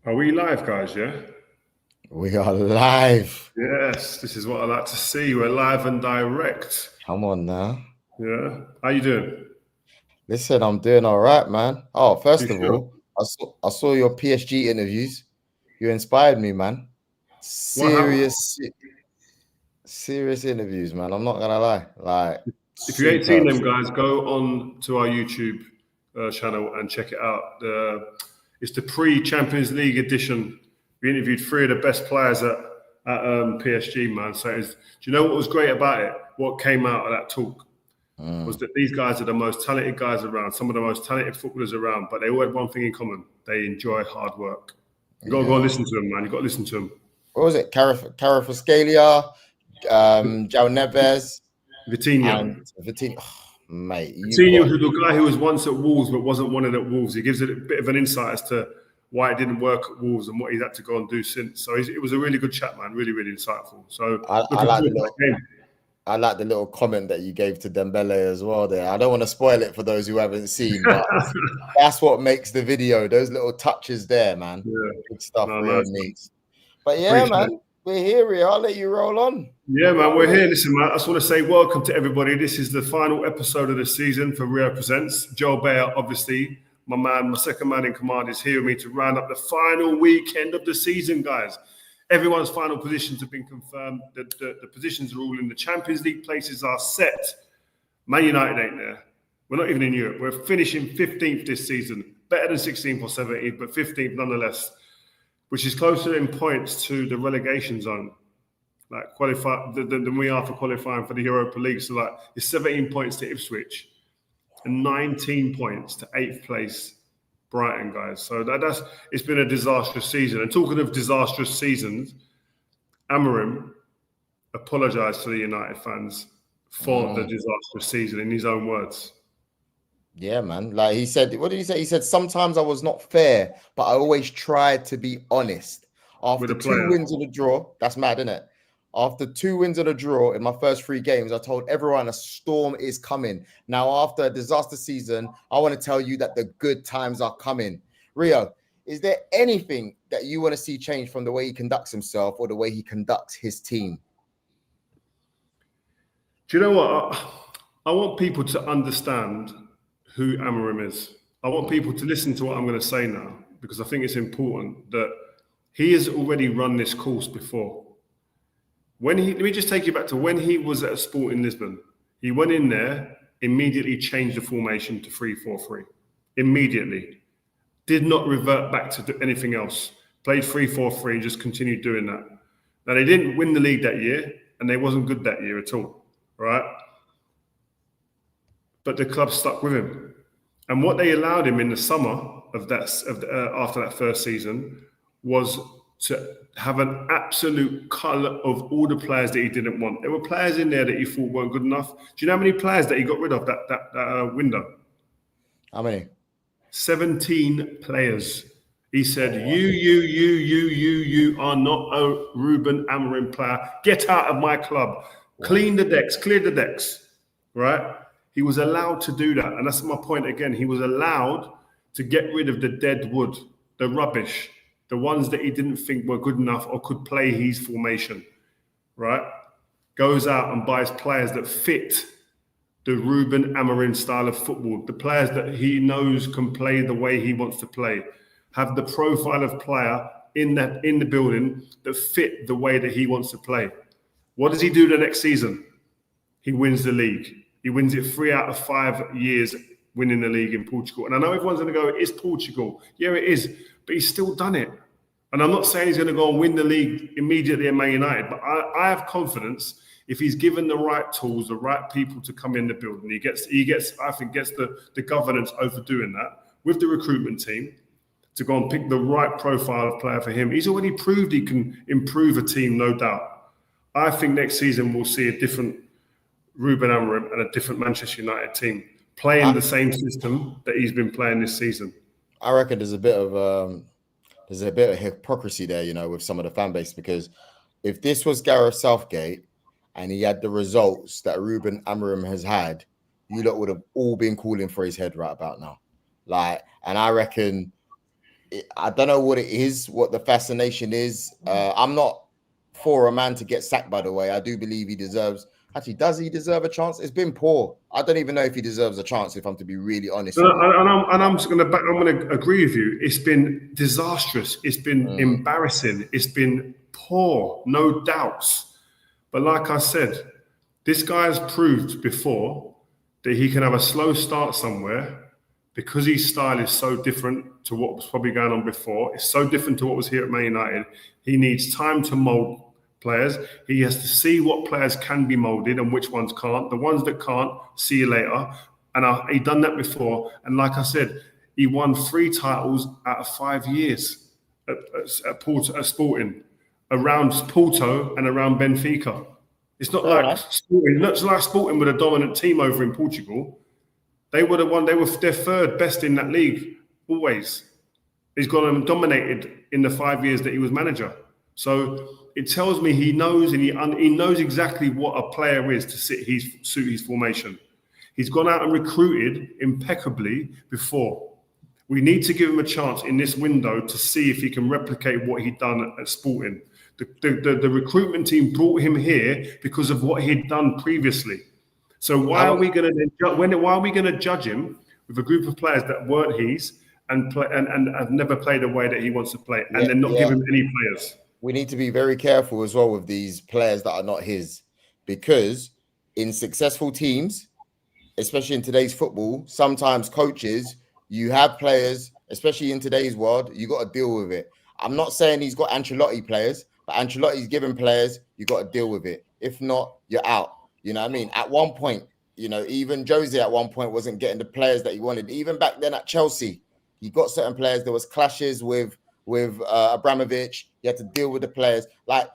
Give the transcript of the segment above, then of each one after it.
Are we live, guys? Yeah? We are live. Yes, this is what I like to see. We're live and direct. Come on now. Yeah? How you doing? Listen, I'm doing all right, man. Oh, You first of sure? all, I saw your PSG interviews. You inspired me, man. What happened? Serious interviews, man. I'm not gonna lie. Like, If you ain't seen superb. them, guys, go on to our YouTube channel and check it out. It's the pre-Champions League edition. We interviewed three of the best players at PSG, man. Do you know what was great about it? What came out of that talk was that these guys are the most talented guys around, some of the most talented footballers around, but they all had one thing in common. They enjoy hard work. You got to go and Yeah. listen to them, man. You got to listen to them. What was it? Carafascalia, João Neves, Vitinha. and Vitinha. Oh, mate, you Vitinha got was the guy who was once at Wolves but wasn't wanted at Wolves. He gives it a bit of an insight as to why it didn't work at Wolves and what he's had to go and do since. So it was a really good chat, man. Really, really insightful. So I looking like forward the to that little game. I like the little comment that you gave to Dembele as well there. I don't want to spoil it for those who haven't seen, but that's what makes the video. Those little touches there, man. Yeah, Good stuff, no, Rio nice, man. needs. But yeah, Appreciate man, it. we're here, Rio. I'll let you roll on. Yeah, man, we're here. Listen, man, I just want to say welcome to everybody. This is the final episode of the season for Rio Presents. Joe Beya, obviously, my second man in command, is here with me to round up the final weekend of the season, guys. Everyone's final positions have been confirmed. The positions are all in. The Champions League places are set. Man United ain't there. We're not even in Europe. We're finishing 15th this season. Better than 16th or 17th, but 15th nonetheless, which is closer in points to the relegation zone, like qualify than we are for qualifying for the Europa League. So like it's 17 points to Ipswich and 19 points to 8th place Brighton, guys. So that's it's been a disastrous season. And talking of disastrous seasons, Amorim apologised to the United fans for the disastrous season in his own words. Yeah, man. Like he said, what did he say? He said, sometimes I was not fair, but I always tried to be honest. With After a two player. wins and a draw, that's mad, isn't it? After 2 wins and a draw in my first 3 games, I told everyone a storm is coming. Now, after a disaster season, I want to tell you that the good times are coming. Rio, is there anything that you want to see change from the way he conducts himself or the way he conducts his team? Do you know what? I want people to understand who Amorim is. I want people to listen to what I'm going to say now because I think it's important that he has already run this course before. Let me just take you back to when he was at a Sport in Lisbon. He went in there, immediately changed the formation to 3-4-3. Immediately. Did not revert back to anything else. Played 3-4-3 and just continued doing that. Now, they didn't win the league that year, and they wasn't good that year at all, right? But the club stuck with him. And what they allowed him in the summer after that first season was to have an absolute colour of all the players that he didn't want. There were players in there that he thought weren't good enough. Do you know how many players that he got rid of that window? How many? 17 players. He said, you are not a Ruben Amorim player. Get out of my club. Clean the decks, clear the decks, right? He was allowed to do that. And that's my point again. He was allowed to get rid of the dead wood, the rubbish, the ones that he didn't think were good enough or could play his formation, right? Goes out and buys players that fit the Ruben Amorim style of football, the players that he knows can play the way he wants to play, have the profile of player in the building that fit the way that he wants to play. What does he do the next season? He wins the league. He wins it 3 out of 5 years winning the league in Portugal. And I know everyone's going to go, it is Portugal. Yeah, it is. But he's still done it. And I'm not saying he's going to go and win the league immediately at Man United, but I have confidence if he's given the right tools, the right people to come in the building. He gets the governance over doing that with the recruitment team to go and pick the right profile of player for him. He's already proved he can improve a team, no doubt. I think next season we'll see a different Ruben Amorim and a different Manchester United team playing the same system that he's been playing this season. I reckon there's a bit of hypocrisy there, with some of the fan base, because if this was Gareth Southgate and he had the results that Ruben Amorim has had, you lot would have all been calling for his head right about now. And I reckon I don't know what it is, what the fascination is. I'm not for a man to get sacked, by the way. I do believe he deserves. Actually, does he deserve a chance? It's been poor. I don't even know if he deserves a chance, if I'm to be really honest with you. I'm going to agree with you. It's been disastrous. It's been embarrassing. It's been poor, no doubts. But like I said, this guy has proved before that he can have a slow start somewhere because his style is so different to what was probably going on before. It's so different to what was here at Man United. He needs time to mould players. He has to see what players can be moulded and which ones can't. The ones that can't, see you later. And he done that before. And like I said, he won 3 titles out of 5 years at Sporting, around Porto and around Benfica. It's not like Sporting with a dominant team over in Portugal. They would have won. They were their 3rd best in that league always. He's gone and dominated in the 5 years that he was manager. So it tells me he knows, and he knows exactly what a player is to suit his formation. He's gone out and recruited impeccably before. We need to give him a chance in this window to see if he can replicate what he'd done at Sporting. The recruitment team brought him here because of what he'd done previously. So why are we going to judge him with a group of players that weren't his and have never played the way that he wants to play, and then not give him any players? We need to be very careful as well with these players that are not his, because in successful teams, especially in today's football, sometimes coaches, you have players, especially in today's world, you got to deal with it. I'm not saying he's got Ancelotti players, but Ancelotti's given players, you got to deal with it. If not, you're out. You know what I mean? At one point, you know, even Jose at one point wasn't getting the players that he wanted. Even back then at Chelsea, he got certain players. There was clashes with Abramovich. You had to deal with the players. I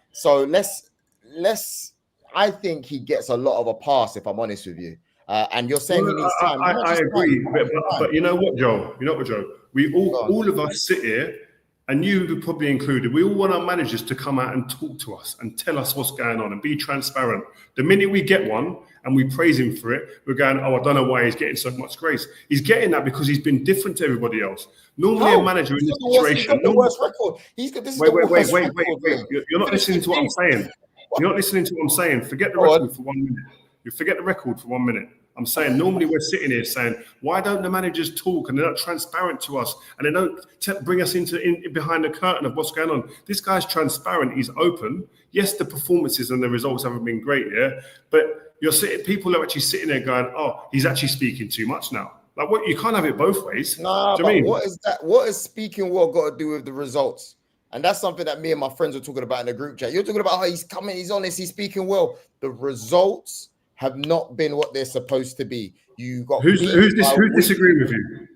think he gets a lot of a pass, if I'm honest with you. And you're saying he needs time. I agree. But you know what, Joe? We all of us sit here, and you probably included, we all want our managers to come out and talk to us and tell us what's going on and be transparent. The minute we get one and we praise him for it, we're going, I don't know why he's getting so much grace. He's getting that because he's been different to everybody else. Normally, a manager in this situation... He's got the worst record. Wait. You're not listening to what I'm saying. You're not listening to what I'm saying. Forget the record for 1 minute. You forget the record for 1 minute. I'm saying normally we're sitting here saying, why don't the managers talk, and they're not transparent to us, and they don't bring us in behind the curtain of what's going on. This guy's transparent. He's open. Yes, the performances and the results haven't been great here, but people are actually sitting there going, oh, he's actually speaking too much now. Like, what? You can't have it both ways. No, but what is that? What is speaking well got to do with the results? And that's something that me and my friends were talking about in the group chat. You're talking about, he's coming, he's honest, he's speaking well. The results have not been what they're supposed to be. You got who's disagreeing with you?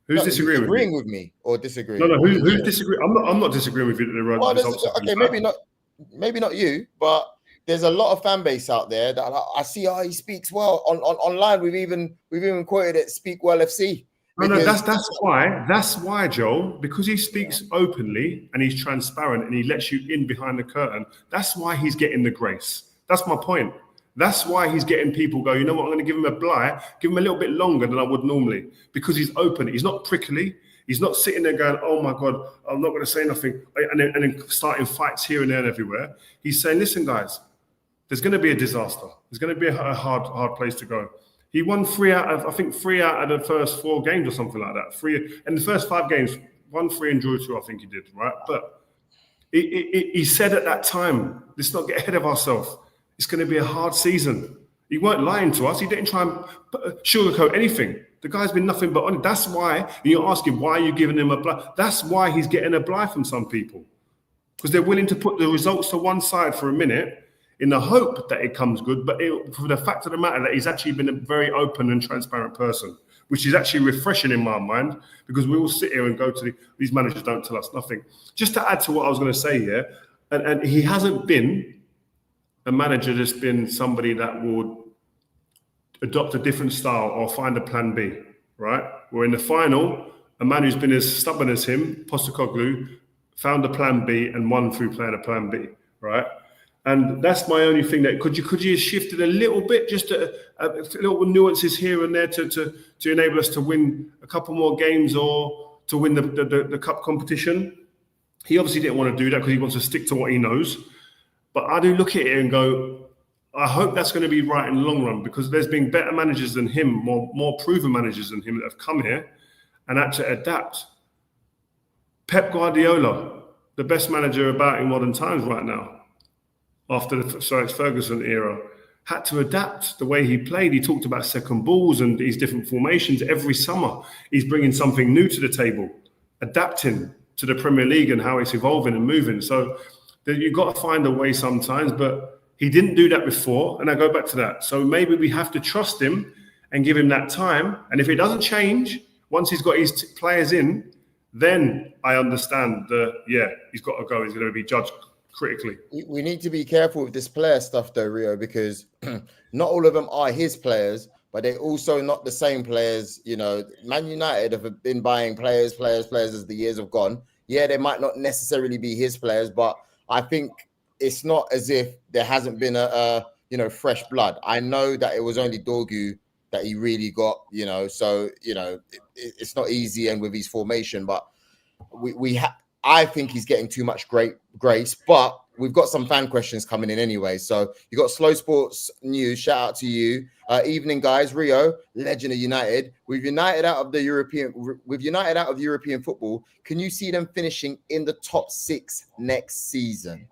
Who's disagreeing with me or disagreeing? No, who's disagreeing? I'm not disagreeing with you that the results. Okay, maybe not you, but there's a lot of fan base out there that I see. He speaks well online. We've even quoted it. Speak well FC. No, that's why, Joel, because he speaks openly and he's transparent and he lets you in behind the curtain. That's why he's getting the grace. That's my point. That's why he's getting people go, you know what, I'm going to give him a give him a little bit longer than I would normally, because he's open. He's not prickly. He's not sitting there going, oh my God, I'm not going to say nothing, and then starting fights here and there and everywhere. He's saying, listen, guys, there's going to be a disaster. There's going to be a hard place to go. He won 3 out of the first 4 games or something like that. 3 in the first 5 games, 1, 3 and drew 2, I think he did, right? But he said at that time, let's not get ahead of ourselves. It's going to be a hard season. He weren't lying to us. He didn't try and sugarcoat anything. The guy's been nothing but honest. That's why you're asking, why are you giving him a blie? That's why he's getting a blie from some people. Because they're willing to put the results to one side for a minute in the hope that it comes good. But for the fact of the matter that he's actually been a very open and transparent person, which is actually refreshing in my mind, because we all sit here and go to these managers don't tell us nothing. Just to add to what I was going to say here, and he hasn't been a manager that's been somebody that would adopt a different style or find a plan B, right? We're in the final, a man who's been as stubborn as him, Postecoglou, found a plan B and won through playing a plan B, right? And that's my only thing. That could you have shifted a little bit, just a little nuances here and there to enable us to win a couple more games or to win the cup competition. He obviously didn't want to do that because he wants to stick to what he knows. But I do look at it and go, I hope that's going to be right in the long run, because there's been better managers than him, more proven managers than him that have come here and had to adapt. Pep Guardiola, the best manager about in modern times right now, after the Sir Alex Ferguson era, had to adapt the way he played. He talked about second balls and these different formations every summer. He's bringing something new to the table, adapting to the Premier League and how it's evolving and moving. So you've got to find a way sometimes, but he didn't do that before, and I go back to that. So maybe we have to trust him and give him that time. And if it doesn't change, once he's got his players in, then I understand he's got to go. He's going to be judged critically. We need to be careful with this player stuff though, Rio, because not all of them are his players, but they're also not the same players. You know, Man United have been buying players as the years have gone. Yeah, they might not necessarily be his players, but I think it's not as if there hasn't been a fresh blood. I know that it was only Dorgu that he really got, so, it's not easy and with his formation, but I think he's getting too much grace, but we've got some fan questions coming in anyway. So you got Slow Sports News. Shout out to you. Evening, guys. Rio, legend of United. With United out of European football, can you see them finishing in the top 6 next season?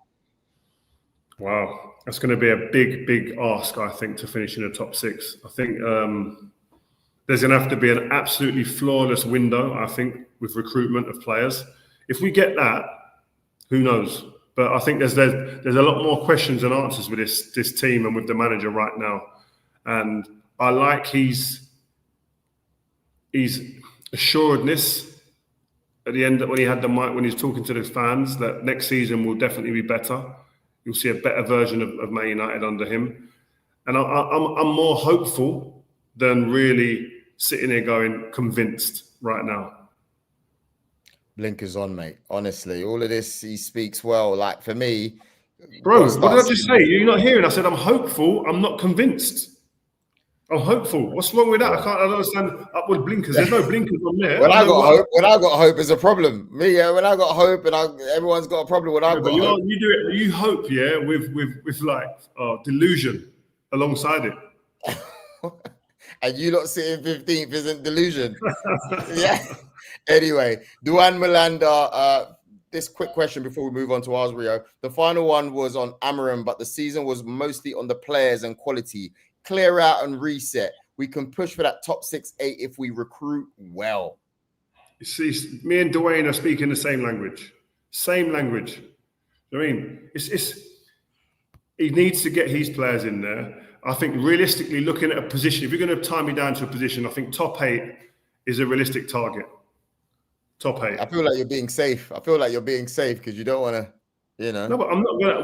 Wow, that's going to be a big ask, I think, to finish in the top 6. I think there's going to have to be an absolutely flawless window, I think, with recruitment of players. If we get that, who knows? But I think there's a lot more questions than answers with this team and with the manager right now. And I like his assuredness at the end, when he had the mic, when he's talking to the fans, that next season will definitely be better. You'll see a better version of Man United under him. And I'm more hopeful than really sitting here going convinced right now. Blinkers on, mate. Honestly, all of this, he speaks well. Like, for me... Bro, what did I just say? You're not hearing. I said, I'm hopeful. I'm not convinced. I'm hopeful. What's wrong with that? I don't understand upward blinkers. There's no blinkers on there. When I got hope is a problem. Me, when I got hope, and everyone's got a problem when I got hope. You do it. You hope, with like delusion alongside it. And you lot sitting 15th isn't delusion. Yeah. Anyway, Duan Melanda, this quick question before we move on to ours, Rio. The final one was on Amorim, but the season was mostly on the players and quality. Clear out and reset. We can push for that top 6-8 if we recruit well. You see, me and Dwayne are speaking the same language. Same language. I mean, he needs to get his players in there. I think realistically, looking at a position, if you're going to tie me down to a position, I think top 8 is a realistic target. Top 8. I feel like you're being safe. Because you don't want to, No, but I'm not going to.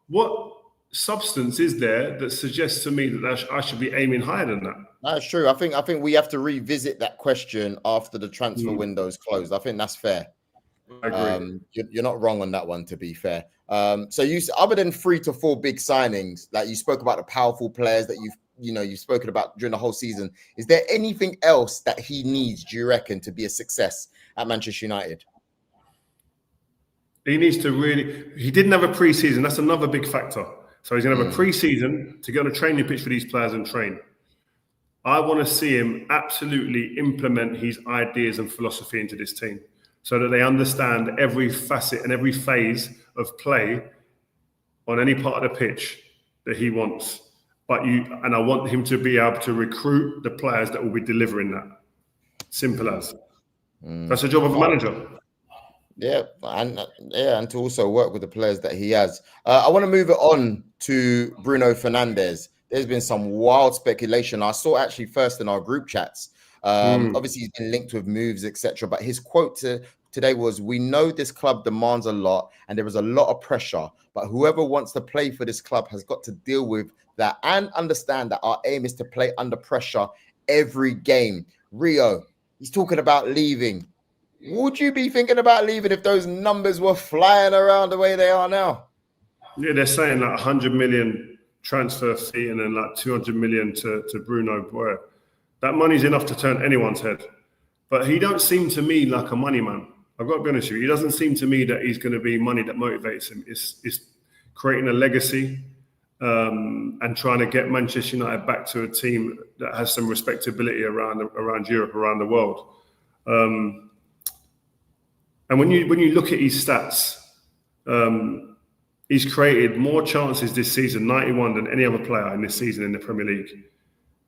What substance is there that suggests to me that I should be aiming higher than that? That's true. I think we have to revisit that question after the transfer window is closed. I think that's fair. I agree. You're not wrong on that one, to be fair. So you, other than 3 to 4 big signings, like you spoke about the powerful players that you've spoken about during the whole season, is there anything else that he needs, do you reckon, to be a success at Manchester United? He needs to he didn't have a pre-season. That's another big factor. So he's going to have a pre-season to get on a training pitch for these players and train. I want to see him absolutely implement his ideas and philosophy into this team so that they understand every facet and every phase of play on any part of the pitch that he wants. And I want him to be able to recruit the players that will be delivering that. Simple as. That's the job of a manager. Yeah, and to also work with the players that he has. I want to move it on to Bruno Fernandes. There's been some wild speculation. I saw actually first in our group chats. Obviously, he's been linked with moves, etc. But his quote today was, "We know this club demands a lot and there is a lot of pressure, but whoever wants to play for this club has got to deal with that and understand that our aim is to play under pressure every game." Rio, he's talking about leaving. Would you be thinking about leaving if those numbers were flying around the way they are now? Yeah, they're saying like 100 million transfer fee and then like 200 million to Bruno. Boy, that money's enough to turn anyone's head. But he don't seem to me like a money man. I've got to be honest with you. He doesn't seem to me that he's going to be money that motivates him. It's creating a legacy and trying to get Manchester United back to a team that has some respectability around Europe, around the world. And when you look at his stats, he's created more chances this season, 91, than any other player in this season in the Premier League.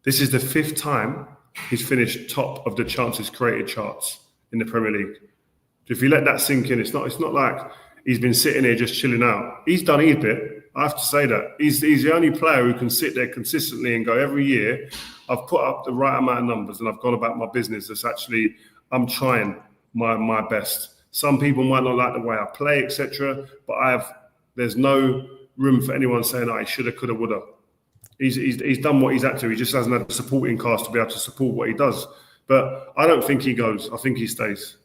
This is the 5th time he's finished top of the chances created charts in the Premier League. If you let that sink in, it's not like he's been sitting there just chilling out. He's done his bit. I have to say that. He's the only player who can sit there consistently and go, every year, I've put up the right amount of numbers and I've gone about my business. It's actually, I'm trying my best. Some people might not like the way I play, etc. But there's no room for anyone saying, I shoulda, coulda, woulda. He's done what he's had to. He just hasn't had the supporting cast to be able to support what he does. But I don't think he goes. I think he stays.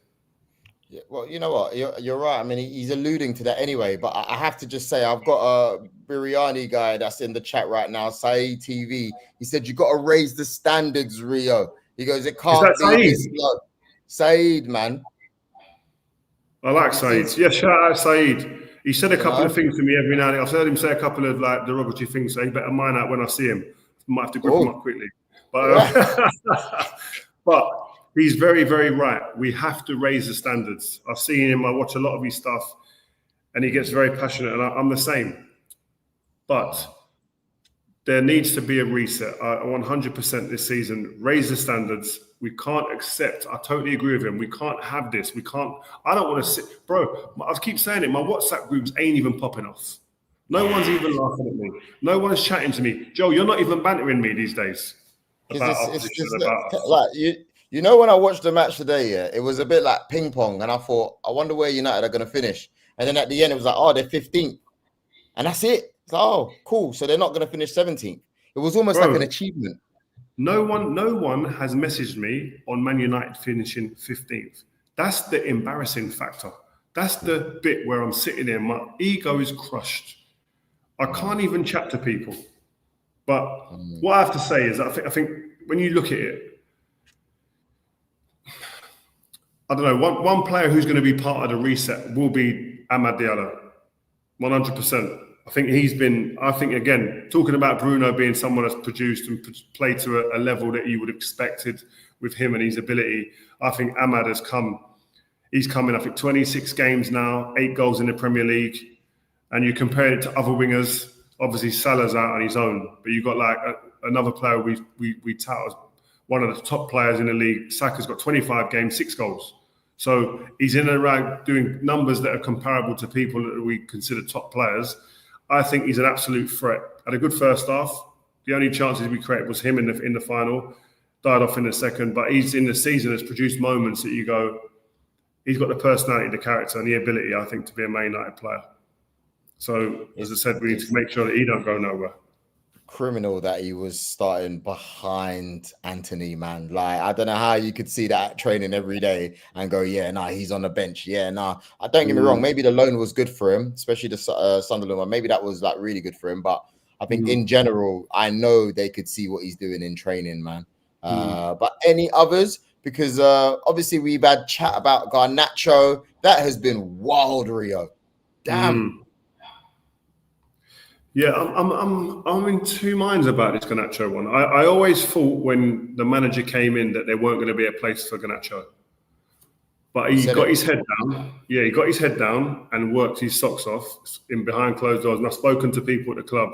Yeah, well, you know what? You're right. I mean, he's alluding to that anyway. But I have to just say, I've got a Biryani guy that's in the chat right now, Saeed TV. He said, you got to raise the standards, Rio. He goes, it can't be this low. Saeed, man. I like Saeed. Yeah, shout out Saeed. He said a couple of things to me every now and then. I've heard him say a couple of like derogatory things, so he better mind out when I see him. Might have to grip him up quickly. But but he's very, very right. We have to raise the standards. I've seen him, I watch a lot of his stuff, and he gets very passionate, and I'm the same. But there needs to be a reset. I 100% this season, raise the standards. We can't accept, I totally agree with him. We can't have this. I don't want to sit, bro. I keep saying it, my WhatsApp groups ain't even popping off. No one's even laughing at me. No one's chatting to me. Joe, you're not even bantering me these days. You know, when I watched the match today, yeah, it was a bit like ping pong. And I thought, I wonder where United are going to finish. And then at the end, it was like, oh, they're 15th. And that's it. It's like, oh, cool. So they're not going to finish 17th. It was almost like an achievement. No one has messaged me on Man United finishing 15th. That's the embarrassing factor. That's the bit where I'm sitting there, my ego is crushed. I can't even chat to people. But what I have to say is, I think when you look at it, I don't know, one player who's going to be part of the reset will be Amad Diallo, 100%. I think again, talking about Bruno being someone that's produced and played to a level that you would have expected with him and his ability. I think Amad he's come in, I think 26 games now, 8 goals in the Premier League. And you compare it to other wingers, obviously Salah's out on his own, but you've got like another player we tout as one of the top players in the league. Saka's got 25 games, 6 goals. So he's in and around doing numbers that are comparable to people that we consider top players. I think he's an absolute threat. Had a good first half. The only chances we created was him in the final. Died off in the second, but he's in the season has produced moments that you go, he's got the personality, the character, and the ability, I think, to be a Man United player. So, as I said, we need to make sure that he don't go nowhere. Criminal that he was starting behind Anthony, man. Like, I don't know how you could see that training every day and go, yeah, nah, he's on the bench. Yeah, nah. Don't get me wrong. Maybe the loan was good for him, especially the Sunderland one. Maybe that was like really good for him. But I think in general, I know they could see what he's doing in training, man. But any others? Because obviously we've had chat about Garnacho. That has been wild, Rio. Damn. Yeah, I'm in two minds about this Garnacho one. I always thought when the manager came in that there weren't going to be a place for Garnacho. But he got his head down. Yeah, he got his head down and worked his socks off in behind closed doors. And I've spoken to people at the club.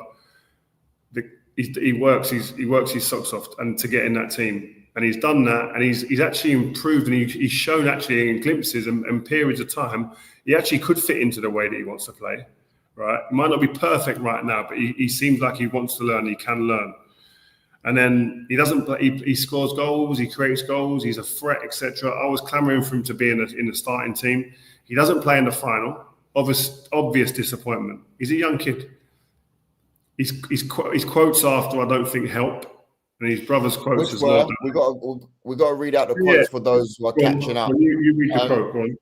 He works his socks off and to get in that team. And he's done that, and he's actually improved, and he's shown actually in glimpses and periods of time he actually could fit into the way that he wants to play. Right, it might not be perfect right now, but he seems like he wants to learn. He can learn, and then he doesn't. He scores goals, he creates goals, he's a threat, etc. I was clamoring for him to be in the starting team. He doesn't play in the final. Obvious disappointment. He's a young kid. His quotes after I don't think help. And his brother's quotes as well. We got to read out the quotes for those who are catching up. You read the quote, go on.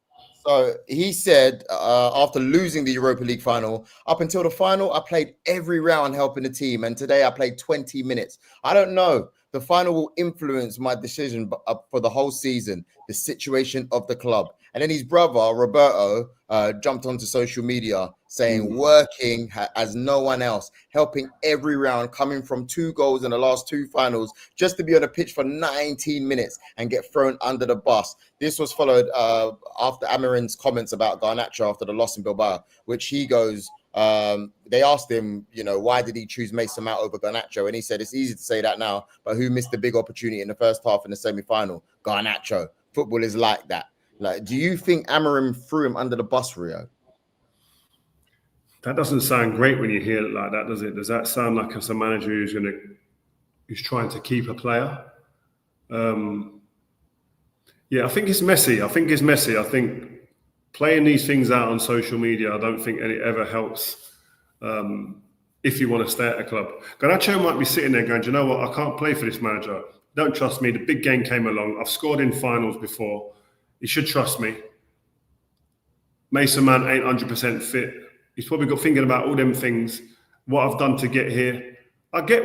So he said, after losing the Europa League final, up until the final, I played every round helping the team. And today I played 20 minutes. I don't know. The final will influence my decision for the whole season, the situation of the club. And then his brother, Roberto, jumped onto social media saying, working as no one else, helping every round, coming from 2 goals in the last 2 finals, just to be on the pitch for 19 minutes and get thrown under the bus. This was followed after Amorim's comments about Garnacho after the loss in Bilbao, which he goes, they asked him, why did he choose Mason Mount over Garnacho? And he said, it's easy to say that now, but who missed the big opportunity in the first half in the semi-final? Garnacho. Football is like that. Like, do you think Amorim threw him under the bus, Rio? That doesn't sound great when you hear it like that, does it? Does that sound like it's a manager who's trying to keep a player? Yeah, I think it's messy. I think playing these things out on social media, I don't think it ever helps if you want to stay at a club. Garnacho might be sitting there going, do you know what? I can't play for this manager. Don't trust me. The big game came along. I've scored in finals before. He should trust me. Mason Mount ain't 100% fit. He's probably got thinking about all them things, what I've done to get here. I get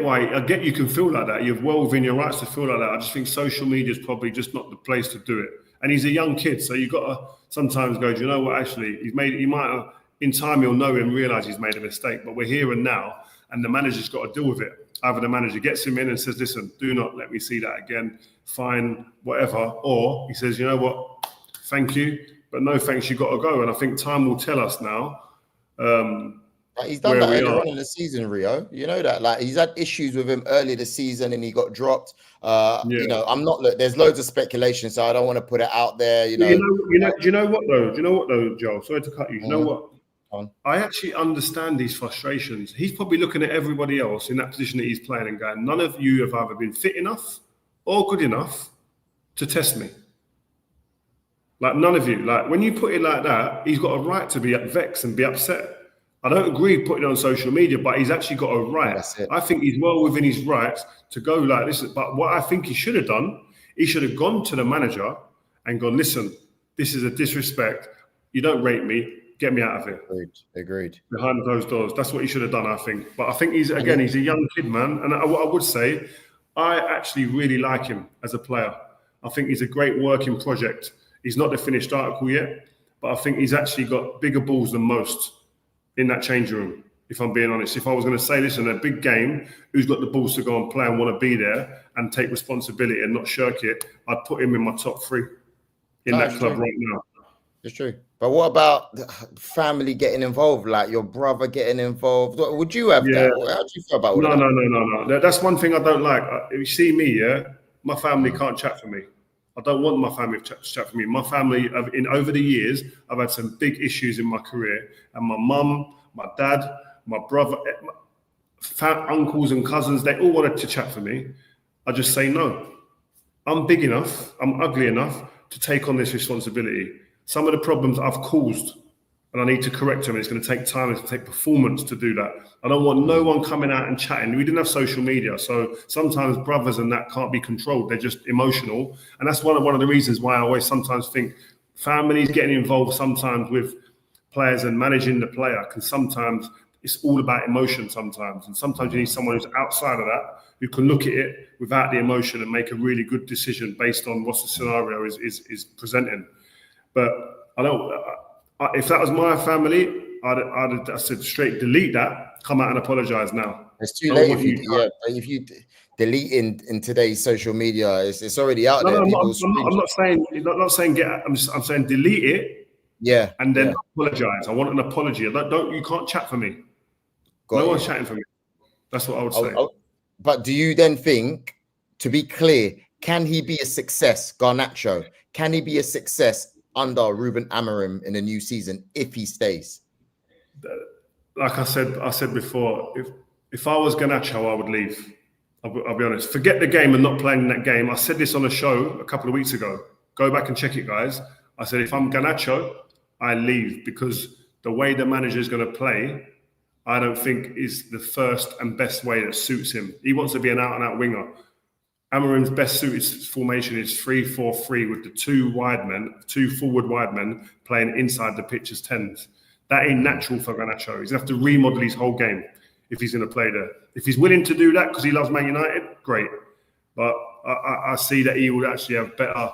you can feel like that. You're well within your rights to feel like that. I just think social media is probably just not the place to do it. And he's a young kid, so you've got to sometimes go, do you know what, actually, he might have, in time he'll know and realise he's made a mistake, but we're here and now, and the manager's got to deal with it. Either the manager gets him in and says, listen, do not let me see that again, fine, whatever, or he says, you know what, thank you, but no thanks, you got to go. And I think time will tell us now. He's done that earlier on in the season, Rio. You know that. Like, he's had issues with him earlier this season, and he got dropped. I'm not. There's loads of speculation, so I don't want to put it out there. Do you know what though, Joel? Sorry to cut you. You know what? I actually understand these frustrations. He's probably looking at everybody else in that position that he's playing and going, none of you have either been fit enough or good enough to test me. Like, none of you. Like, when you put it like that, he's got a right to be vexed and be upset. I don't agree putting it on social media, but he's actually got a right. I think he's well within his rights to go like this. But what I think he should have done, he should have gone to the manager and gone, listen, this is a disrespect. You don't rate me. Get me out of here. Agreed. Behind closed doors. That's what he should have done, I think. But I think he's a young kid, man. And I would say, I actually really like him as a player. I think he's a great working project. He's not the finished article yet, but I think he's actually got bigger balls than most in that changing room, if I'm being honest. If I was going to say, listen, a big game, who's got the balls to go and play and want to be there and take responsibility and not shirk it, I'd put him in my top 3 in that club right now. It's true. But what about family getting involved, like your brother getting involved? Would you have that? How do you feel about that? No. That's one thing I don't like. If you see me, my family can't chat for me. I don't want my family to chat for me. My family, over the years, I've had some big issues in my career. And my mum, my dad, my brother, uncles and cousins, they all wanted to chat for me. I just say no. I'm big enough, I'm ugly enough to take on this responsibility. Some of the problems I've caused, and I need to correct them. It's going to take time. It's going to take performance to do that. I don't want no one coming out and chatting. We didn't have social media, so sometimes brothers and that can't be controlled. They're just emotional, and that's one of the reasons why I always sometimes think families getting involved sometimes with players and managing the player can sometimes, it's all about emotion sometimes, and sometimes you need someone who's outside of that who can look at it without the emotion and make a really good decision based on what the scenario is presenting. But I don't. If that was my family, I'd said straight, delete that, come out and apologise now. It's too late if you delete in today's social media, it's already out there. I'm not saying get. I'm saying delete it. Yeah. And then apologise. I want an apology. You can't chat for me. No one's chatting for me. That's what I would say. But do you then think, to be clear, can he be a success, Garnacho? Can he be a success under Ruben Amorim in a new season if he stays? Like I said before, if I was Garnacho, I would leave. I'll be honest. Forget the game and not playing in that game. I said this on a show a couple of weeks ago. Go back and check it, guys. I said, if I'm Garnacho, I leave, because the way the manager is going to play, I don't think is the first and best way that suits him. He wants to be an out-and-out winger. Amorim's best suited formation is 3-4-3 with the two forward wide men playing inside the pitch as 10s. That ain't natural for Garnacho. He's going to have to remodel his whole game if he's going to play there. If he's willing to do that because he loves Man United, great. But I see that he would actually have better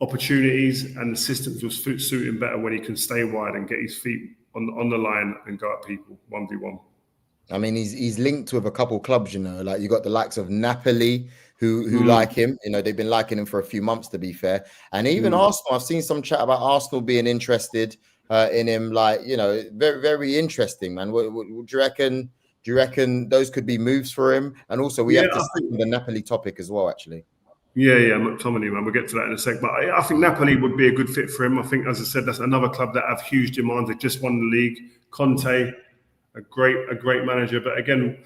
opportunities, and the systems will suit him better when he can stay wide and get his feet on the line and go at people 1v1. I mean, he's linked with a couple clubs, you know, like you got the likes of Napoli who like him. You know, they've been liking him for a few months, to be fair. And even Arsenal, I've seen some chat about Arsenal being interested in him. Like, you know, very, very interesting, man. What do you reckon? Do you reckon those could be moves for him? And also, we have to stick with the Napoli topic as well, actually. Yeah, McTominay, man. We'll get to that in a sec. But I think Napoli would be a good fit for him. I think, as I said, that's another club that have huge demands. They just won the league. Conte, a great manager. But again,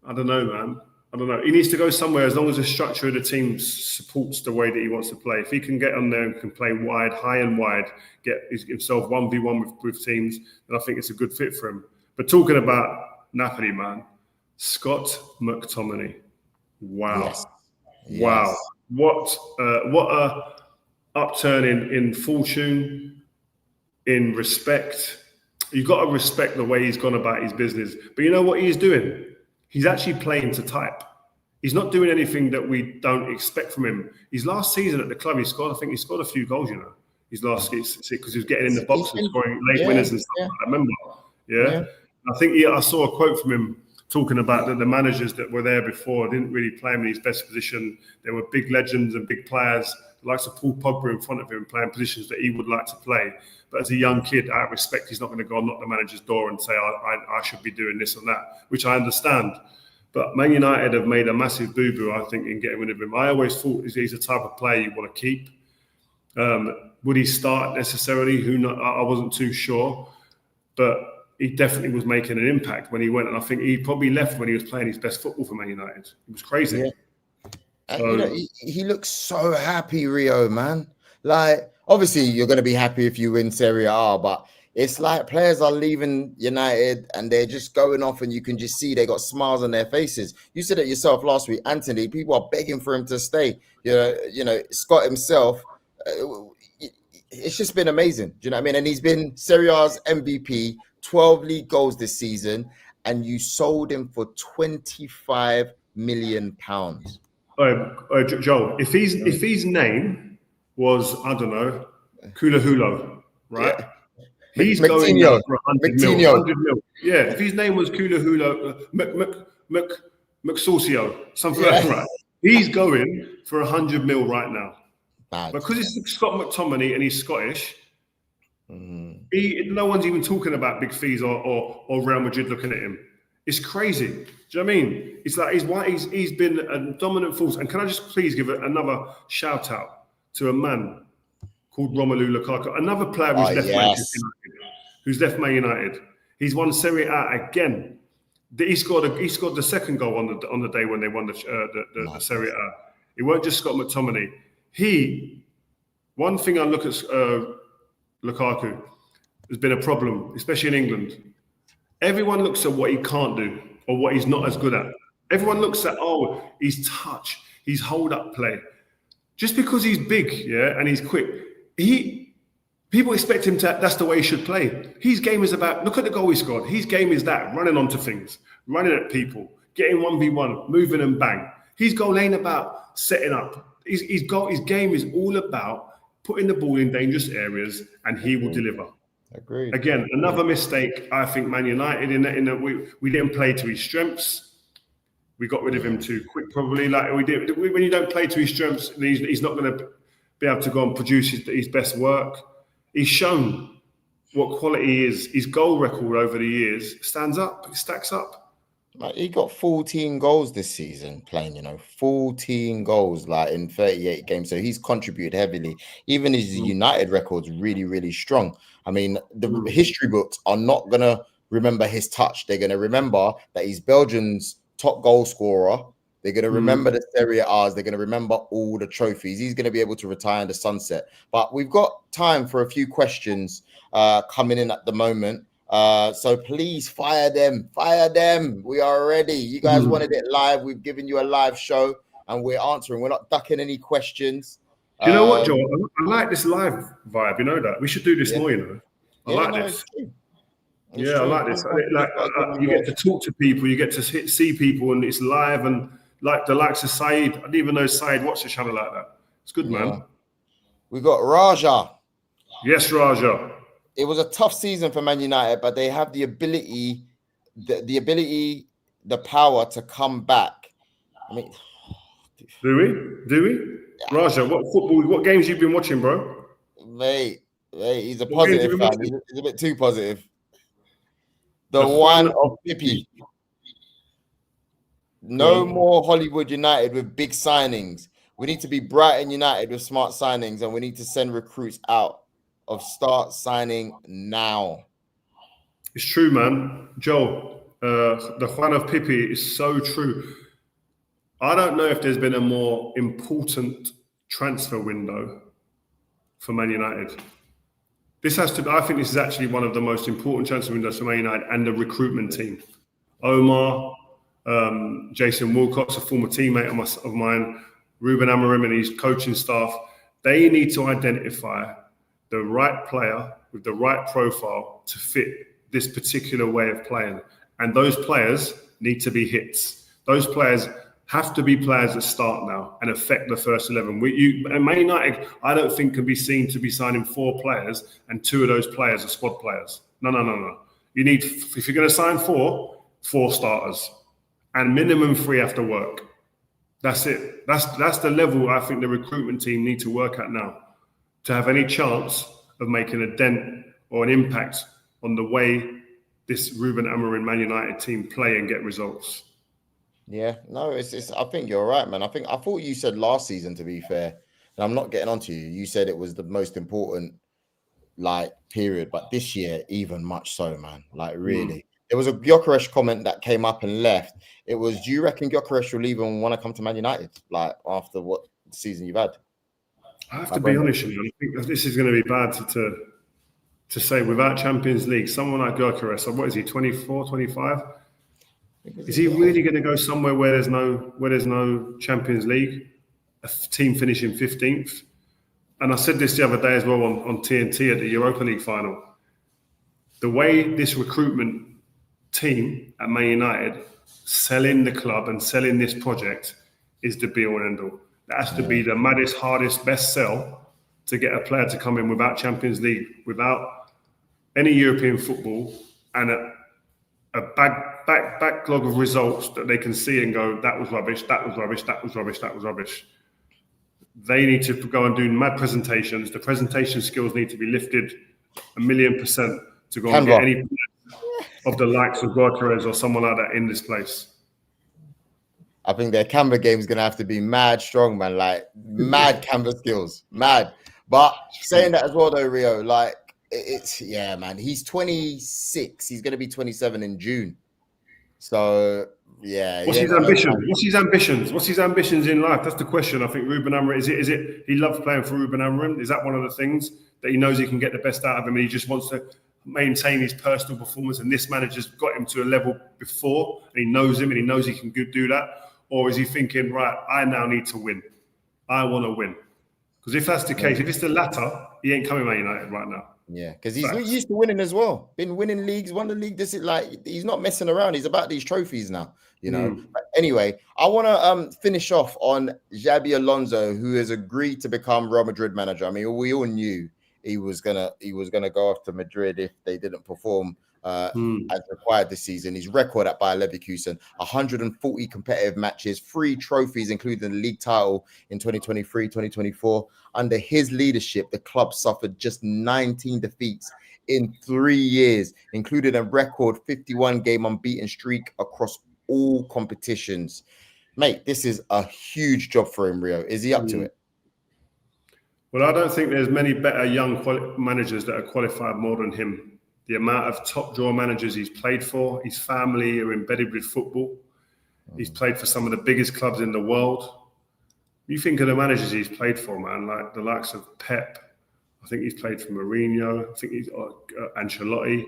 I don't know, man. I don't know. He needs to go somewhere as long as the structure of the team supports the way that he wants to play. If he can get on there and can play wide, high and wide, get himself 1v1 with teams, then I think it's a good fit for him. But talking about Napoli, man, Scott McTominay. Wow. Yes. Wow. What a upturn in fortune, in respect. You've got to respect the way he's gone about his business. But you know what he's doing? He's actually playing to type. He's not doing anything that we don't expect from him. His last season at the club, he scored a few goals, you know. His last season, because he was getting in the box and scoring late winners and stuff like that. Remember? Yeah. I think I saw a quote from him talking about that the managers that were there before didn't really play him in his best position. There were big legends and big players, the likes of Paul Pogba in front of him, playing positions that he would like to play. But as a young kid, out of respect, he's not going to go and knock the manager's door and say, I should be doing this and that, which I understand. But Man United have made a massive boo-boo, I think, in getting rid of him. I always thought he's the type of player you want to keep. Would he start necessarily? I wasn't too sure. But he definitely was making an impact when he went. And I think he probably left when he was playing his best football for Man United. It was crazy. Yeah. And, you know, he looks so happy, Rio, man. Like, obviously, you're going to be happy if you win Serie A, but it's like players are leaving United and they're just going off, and you can just see they got smiles on their faces. You said it yourself last week, Anthony. People are begging for him to stay. You know, Scott himself. It's just been amazing. Do you know what I mean? And he's been Serie A's MVP, 12 league goals this season, and you sold him for £25 million. Joel, if his name was, I don't know, Kula Hulo, right? Yeah. He's going for 100 mil. Yeah, if his name was Kula Hulo, McSaucio, something like that, right? He's going for 100 mil right now. Bad. Because it's Scott McTominay and he's Scottish, no one's even talking about big fees or Real Madrid looking at him. It's crazy. Do you know what I mean? It's like he's been a dominant force. And can I just please give another shout out to a man called Romelu Lukaku, another player who's left Man United. He's won Serie A again. He scored the second goal on the day when they won the Serie A. It weren't just Scott McTominay. One thing I look at Lukaku has been a problem, especially in England. Everyone looks at what he can't do or what he's not as good at. Everyone looks at, his touch, his hold-up play. Just because he's big, and he's quick, people expect him to, that's the way he should play. His game is about, look at the goal he scored. His game is that, running onto things, running at people, getting 1v1, moving and bang. His goal ain't about setting up. His game is all about putting the ball in dangerous areas, and he will deliver. Agreed. Again, another mistake, I think, Man United in that we didn't play to his strengths. We got rid of him too quick, probably. Like we did. When you don't play to his strengths, he's not going to be able to go and produce his best work. He's shown what quality he is. His goal record over the years stands up. It stacks up. Like, he got 14 goals this season playing, 14 goals like in 38 games. So he's contributed heavily. Even his United record's really, really strong. I mean, the history books are not going to remember his touch. They're going to remember that he's Belgium's top goal scorer. They're going to remember the Serie A's. They're going to remember all the trophies. He's going to be able to retire in the sunset. But we've got time for a few questions coming in at the moment. So please fire them. We are ready. You guys wanted it live. We've given you a live show and we're answering. We're not ducking any questions. Do you know what, Joel? I like this live vibe. You know that? We should do this more, I like this. I like this. You get to talk to people. You get to see people and it's live and like the likes of Saeed. I didn't even know Saeed watched a channel like that. It's good, man. We got Raja. Yes, Raja. It was a tough season for Man United, but they have the ability, the power to come back. I mean, do we? Raja, what games you been watching, bro? Mate, he's a What games you positive been fan. watching? He's a bit too positive. The one of Pippi. No more Hollywood United with big signings. We need to be Brighton United with smart signings, and we need to send recruits out. Start signing now. It's true, man. Joe, the Juan of Pippi is so true. I don't know if there's been a more important transfer window for Man United. I think this is actually one of the most important transfer windows for Man United and the recruitment team. Omar, Jason Wilcox, a former teammate of mine, Ruben Amorim and his coaching staff, they need to identify the right player with the right profile to fit this particular way of playing. And those players need to be hits. Those players have to be players that start now and affect the first 11. And Man United, I don't think, can be seen to be signing 4 players and 2 of those players are squad players. No. You need, if you're going to sign 4 starters and minimum 3 have to work. That's it. That's the level I think the recruitment team need to work at now to have any chance of making a dent or an impact on the way this Ruben Amorim Man United team play and get results. Yeah, no, it's. I think you're right, man. I thought you said last season, to be fair, and I'm not getting onto you. You said it was the most important, period, but this year even much so, man. Really. There was a Gyökeres comment that came up and left. It was, do you reckon Gyökeres will even want to come to Man United, after what season you've had? I have to be honest with you. I think this is going to be bad to say. Without Champions League, someone like Gyökeres, what is he, 24, 25? Is he really going to go somewhere where there's no Champions League? A team finishing 15th? And I said this the other day as well on TNT at the Europa League final. The way this recruitment team at Man United selling the club and selling this project is the be all and end all. That has to be the maddest, hardest, best sell to get a player to come in without Champions League, without any European football, and a backlog of results that they can see and go, that was rubbish, that was rubbish, that was rubbish, that was rubbish. They need to go and do mad presentations. The presentation skills need to be lifted 1,000,000% to go and get any of the likes of Gyökeres or someone like that in this place. I think their Canva game is going to have to be mad strong, man. Mad Canva skills. Mad. But saying that as well, though, Rio, man. He's 26. He's going to be 27 in June. So, yeah. What's his ambition? What's his ambitions in life? That's the question. I think Ruben Amorim, is it he loves playing for Ruben Amorim? Is that one of the things that he knows he can get the best out of him and he just wants to maintain his personal performance, and this manager's got him to a level before and he knows him and he knows he can do that? Or is he thinking, right, I now need to win. I want to win. Because if that's the case, if it's the latter, he ain't coming Man United right now. Yeah, because he's used to winning as well. Been winning leagues, won the league. This is he's not messing around. He's about these trophies now, you know. But anyway, I want to finish off on Xabi Alonso, who has agreed to become Real Madrid manager. I mean, we all knew he was gonna go off to Madrid if they didn't perform as required this season. His record at Bayer Leverkusen, 140 competitive matches, 3 trophies, including the league title in 2023, 2024. Under his leadership, the club suffered just 19 defeats in 3 years, including a record 51-game unbeaten streak across all competitions. Mate, this is a huge job for him, Rio. Is he up to it? Well, I don't think there's many better young managers that are qualified more than him. The amount of top-drawer managers he's played for, his family are embedded with football. He's played for some of the biggest clubs in the world. You think of the managers he's played for, man, like the likes of Pep. I think he's played for Mourinho. I think he's Ancelotti.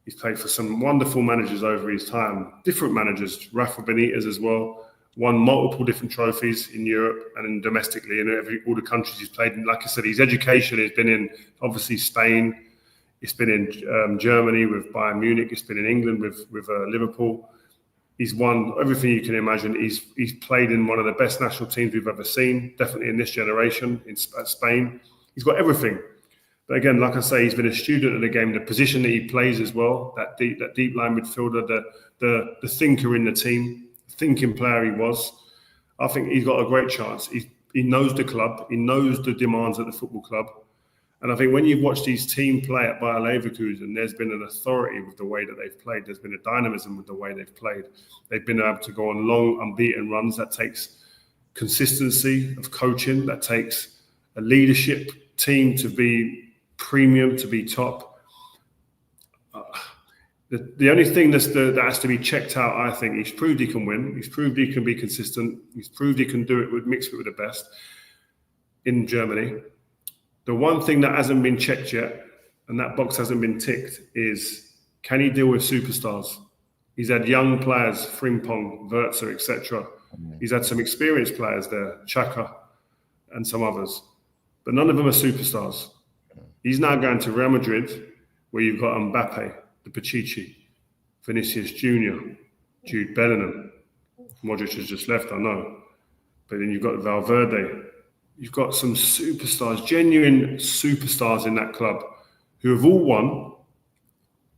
He's played for some wonderful managers over his time. Different managers, Rafa Benitez as well. Won multiple different trophies in Europe and domestically in all the countries he's played in. Like I said, his education has been in, obviously, Spain. It's been in Germany with Bayern Munich. It's been in England with Liverpool. He's won everything you can imagine. He's played in one of the best national teams we've ever seen, definitely in this generation at Spain. He's got everything. But again, like I say, he's been a student of the game, the position that he plays as well, that deep line midfielder, the thinker in the team, thinking player he was. I think he's got a great chance. He knows the club. He knows the demands at the football club. And I think when you've watched his team play at Bayer Leverkusen, there's been an authority with the way that they've played. There's been a dynamism with the way they've played. They've been able to go on long, unbeaten runs. That takes consistency of coaching. That takes a leadership team to be premium, to be top. The only thing that has to be checked out, I think, he's proved he can win. He's proved he can be consistent. He's proved he can do it mix it with the best in Germany. The one thing that hasn't been checked yet, and that box hasn't been ticked, is can he deal with superstars? He's had young players, Frimpong, Wirtz, etc. He's had some experienced players there, Xhaka and some others, but none of them are superstars. He's now going to Real Madrid, where you've got Mbappe, the Pichichi, Vinicius Jnr, Jude, Bellingham. Modric has just left, I know. But then you've got Valverde. You've got some superstars, genuine superstars in that club who have all won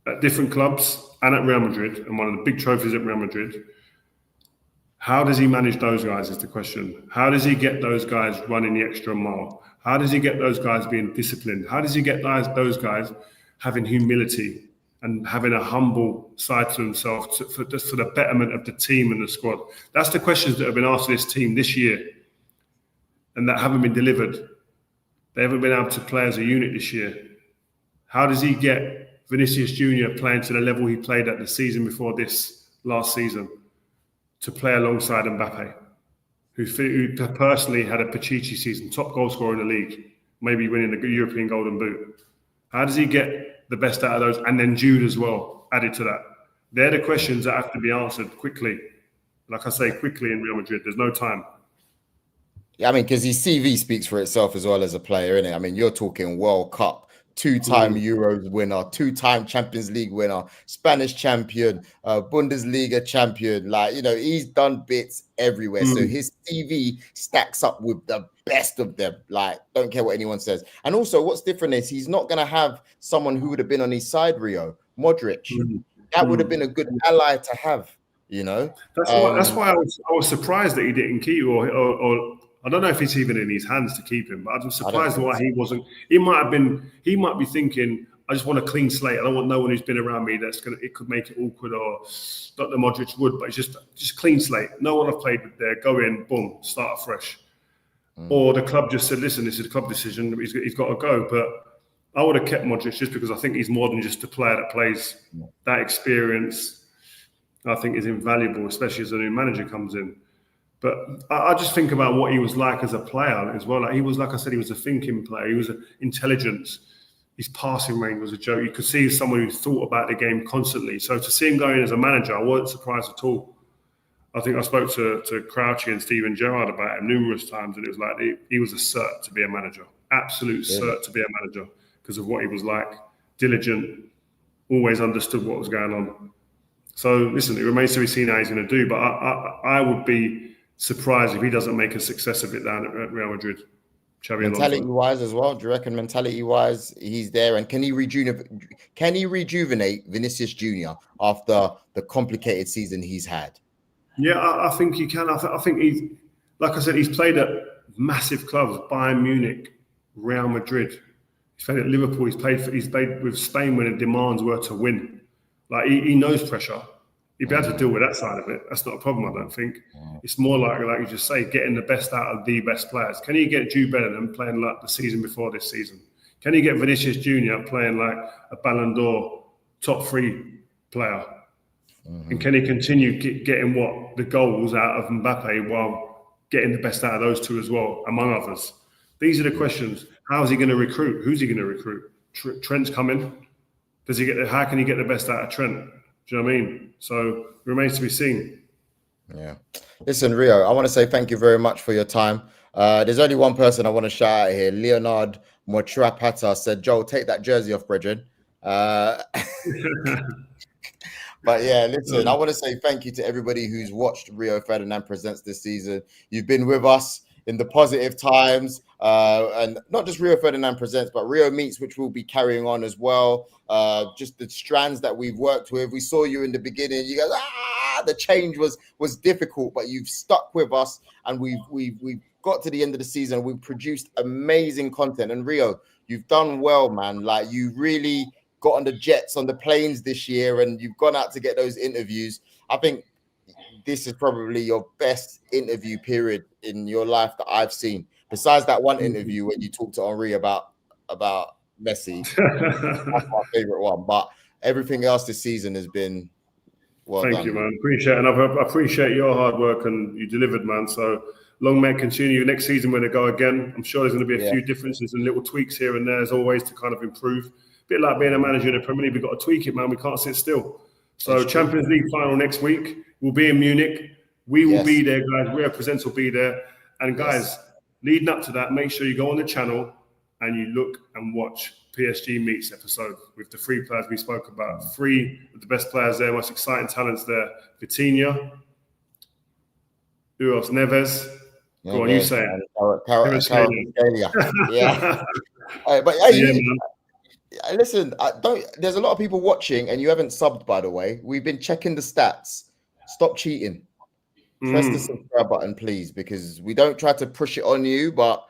at different clubs and at Real Madrid and won the big trophies at Real Madrid. How does he manage those guys is the question. How does he get those guys running the extra mile? How does he get those guys being disciplined? How does he get those guys having humility and having a humble side to themselves for the betterment of the team and the squad? That's the questions that have been asked of this team this year and that haven't been delivered. They haven't been able to play as a unit this year. How does he get Vinicius Jnr. playing to the level he played at the season before this last season to play alongside Mbappe, who personally had a Pichichi season, top goal scorer in the league, maybe winning the European Golden Boot? How does he get the best out of those? And then Jude as well, added to that. They're the questions that have to be answered quickly. Like I say, quickly in Real Madrid. There's no time. Yeah, I mean, because his CV speaks for itself as well as a player, innit? I mean, you're talking World Cup, two-time Euros winner, two-time Champions League winner, Spanish champion, Bundesliga champion. Like, you know, he's done bits everywhere. So his CV stacks up with the best of them. Like, don't care what anyone says. And also, what's different is he's not going to have someone who would have been on his side, Rio. Modric. That would have been a good ally to have, you know? That's why I was surprised that he didn't keep or I don't know if it's even in his hands to keep him, but I'm surprised why he wasn't. He might be thinking, I just want a clean slate. I don't want no one who's been around me it could make it awkward, or not that Modric would, but it's just clean slate. No one I've played with there. Go in, boom, start afresh. Or the club just said, listen, this is a club decision. He's got to go. But I would have kept Modric just because I think he's more than just a player that plays. That experience, I think, is invaluable, especially as a new manager comes in. But I just think about what he was like as a player as well. Like he was, like I said, he was a thinking player. He was intelligent. His passing range was a joke. You could see he was someone who thought about the game constantly. So to see him going as a manager, I wasn't surprised at all. I think I spoke to Crouchy and Steven Gerrard about him numerous times, and it was like he was a cert to be a manager, absolute cert to be a manager because of what he was like, diligent, always understood what was going on. So listen, it remains to be seen how he's going to do, but I would be surprised if he doesn't make a success of it down at Real Madrid. Mentality-wise as well, do you reckon mentality-wise he's there? And can he rejuvenate Vinicius Jnr. after the complicated season he's had? Yeah, I think he can. I think he's, like I said, he's played at massive clubs, Bayern Munich, Real Madrid. He's played at Liverpool. He's played with Spain when the demands were to win. Like he knows pressure. He'd be able to deal with that side of it. That's not a problem, I don't think. It's more like you just say, getting the best out of the best players. Can he get Jude Bellingham playing like the season before this season? Can he get Vinicius Jnr. playing like a Ballon d'Or top 3 player? And can he continue getting the goals out of Mbappe while getting the best out of those two as well, among others? These are the questions. How is he going to recruit? Who's he going to recruit? Trent's coming. How can he get the best out of Trent? Do you know what I mean? So it remains to be seen. Yeah. Listen, Rio, I want to say thank you very much for your time. There's only one person I want to shout out here. Leonard Motrapata said, Joel, take that jersey off, brethren. But yeah, listen, I want to say thank you to everybody who's watched Rio Ferdinand Presents this season. You've been with us in the positive times, and not just Rio Ferdinand Presents, but Rio Meets, which we'll be carrying on as well. Just the strands that we've worked with. We saw you in the beginning. You guys, the change was difficult, but you've stuck with us, and we've got to the end of the season. We've produced amazing content, and Rio, you've done well, man. Like, you really got on the jets, on the planes this year, and you've gone out to get those interviews. I think this is probably your best interview period in your life that I've seen. Besides that one interview when you talked to Henri about Messi, that's my favorite one. But everything else this season has been well done. Thank you, man. Appreciate it. And I appreciate your hard work, and you delivered, man. So long may it continue. Next season, when they go again, I'm sure there's going to be a few differences and little tweaks here and there, as always, to kind of improve. A bit like being a manager in the Premier League, we've got to tweak it, man. We can't sit still. So Champions League final next week. We'll be in Munich. We will be there, guys. Rio Presents will be there. And guys, leading up to that, make sure you go on the channel and you look and watch PSG Meets episode with the 3 players we spoke about. 3 of the best players there, most exciting talents there. Vitinha. Who else? Neves. Go on, you say it. Yeah. But listen, there's a lot of people watching, and you haven't subbed, by the way. We've been checking the stats. Stop cheating. Press the subscribe button, please, because we don't try to push it on you, but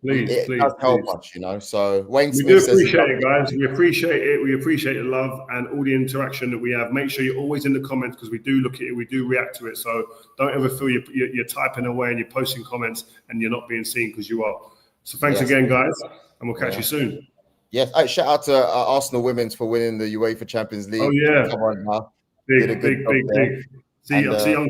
it does help us, you know. So Wayne Smith says, we do appreciate it, guys. We appreciate it. We appreciate the love and all the interaction that we have. Make sure you're always in the comments, because we do look at it, we do react to it. So don't ever feel you're typing away and you're posting comments and you're not being seen, because you are. So thanks again, guys, and we'll catch you soon. Yes, shout out to Arsenal Women's for winning the UEFA Champions League. Oh yeah, come on now. Big. See you on